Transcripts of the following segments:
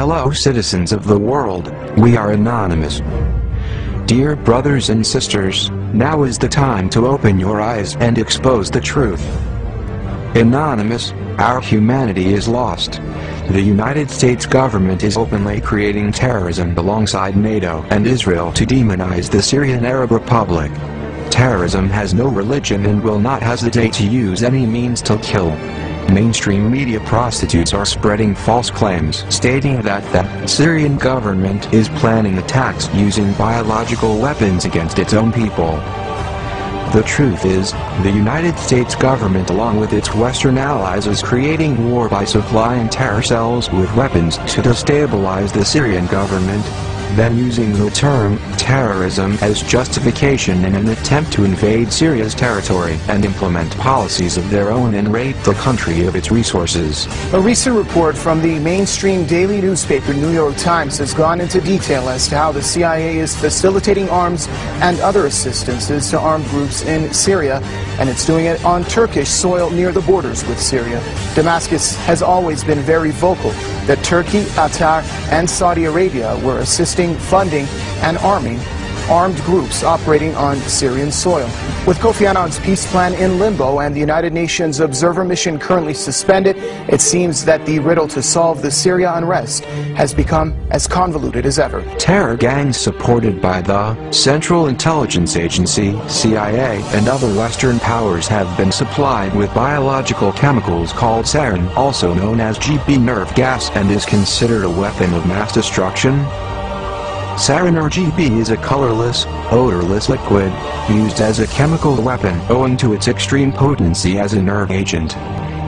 Hello citizens of the world, we are Anonymous. Dear brothers and sisters, now is the time to open your eyes and expose the truth. Anonymous, our humanity is lost. The United States government is openly creating terrorism alongside NATO and Israel to demonize the Syrian Arab Republic. Terrorism has no religion and will not hesitate to use any means to kill. Mainstream media prostitutes are spreading false claims stating that the Syrian government is planning attacks using biological weapons against its own people. The truth is, the United States government along with its Western allies is creating war by supplying terror cells with weapons to destabilize the Syrian government, then using the term terrorism as justification in an attempt to invade Syria's territory and implement policies of their own and rape the country of its resources. A recent report from the mainstream daily newspaper New York Times has gone into detail as to how the CIA is facilitating arms and other assistances to armed groups in Syria, and it's doing it on Turkish soil near the borders with Syria. Damascus has always been very vocal that Turkey, Qatar, and Saudi Arabia were assisting, funding, and arming armed groups operating on Syrian soil. With Kofi Annan's peace plan in limbo and the United Nations observer mission currently suspended, it seems that the riddle to solve the Syria unrest has become as convoluted as ever. Terror gangs supported by the Central Intelligence Agency, CIA, and other Western powers have been supplied with biological chemicals called sarin, also known as GB nerve gas, and is considered a weapon of mass destruction. Sarin or GB is a colorless, odorless liquid, used as a chemical weapon owing to its extreme potency as a nerve agent.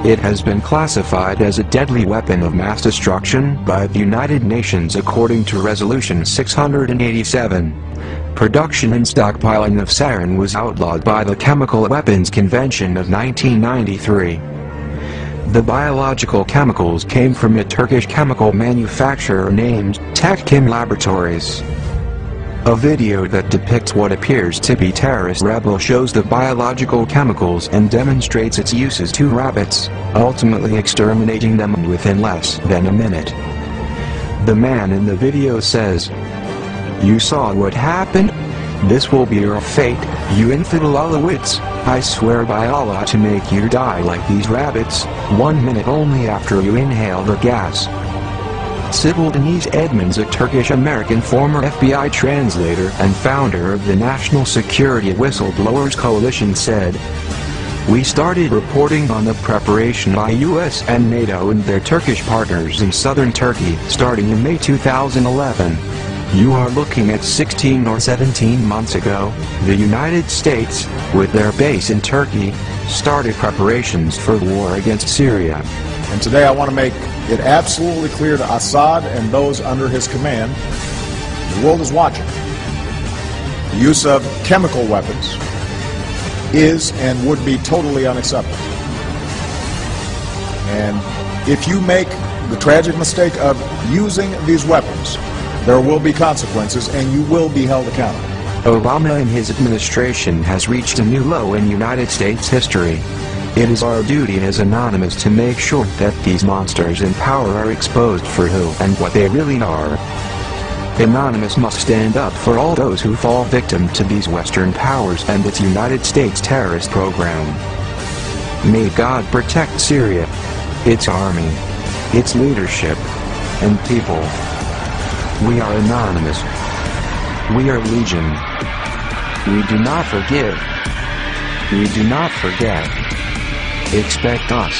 It has been classified as a deadly weapon of mass destruction by the United Nations according to Resolution 687. Production and stockpiling of sarin was outlawed by the Chemical Weapons Convention of 1993. The biological chemicals came from a Turkish chemical manufacturer named Tekkim Laboratories. A video that depicts what appears to be terrorist rebel shows the biological chemicals and demonstrates its uses to rabbits, ultimately exterminating them within less than a minute. The man in the video says, "You saw what happened? This will be your fate, you infidel Alawites. I swear by Allah to make you die like these rabbits, 1 minute only after you inhale the gas." Sybil Denise Edmonds, a Turkish-American former FBI translator and founder of the National Security Whistleblowers Coalition, said, "We started reporting on the preparation by US and NATO and their Turkish partners in southern Turkey starting in May 2011. You are looking at 16 or 17 months ago, the United States, with their base in Turkey, started preparations for war against Syria." And today I want to make it absolutely clear to Assad and those under his command, the world is watching. The use of chemical weapons is and would be totally unacceptable. And if you make the tragic mistake of using these weapons, there will be consequences and you will be held accountable. Obama and his administration has reached a new low in United States history. It is our duty as Anonymous to make sure that these monsters in power are exposed for who and what they really are. Anonymous must stand up for all those who fall victim to these Western powers and its United States terrorist program. May God protect Syria, its army, its leadership, and people. We are Anonymous. We are Legion. We do not forgive. We do not forget. Expect us.